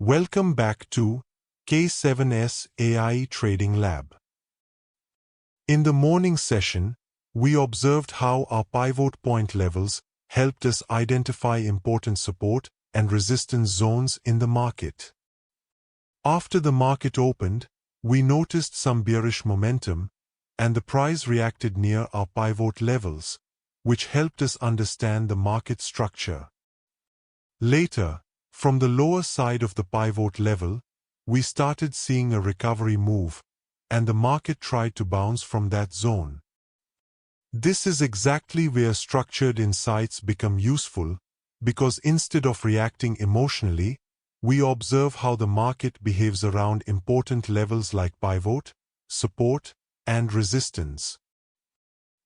Welcome back to K7S AI Trading Lab. In the morning session, we observed how our pivot point levels helped us identify important support and resistance zones in the market. After the market opened, we noticed some bearish momentum, and the price reacted near our pivot levels, which helped us understand the market structure. Later, from the lower side of the pivot level, we started seeing a recovery move, and the market tried to bounce from that zone. This is exactly where structured insights become useful, because instead of reacting emotionally, we observe how the market behaves around important levels like pivot, support, and resistance.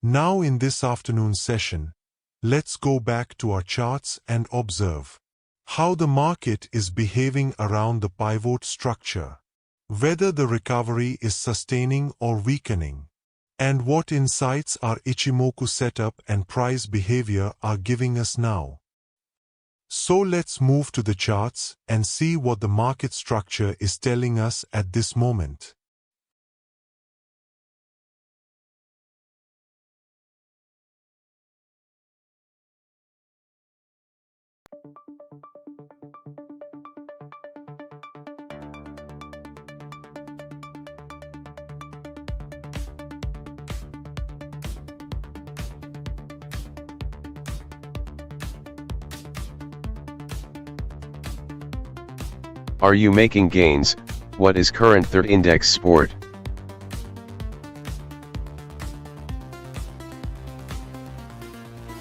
Now in this afternoon session, let's go back to our charts and observe how the market is behaving around the pivot structure, whether the recovery is sustaining or weakening, and what insights our Ichimoku setup and price behavior are giving us now. So let's move to the charts and see what the market structure is telling us at this moment. Are you making gains? What is current third index sport?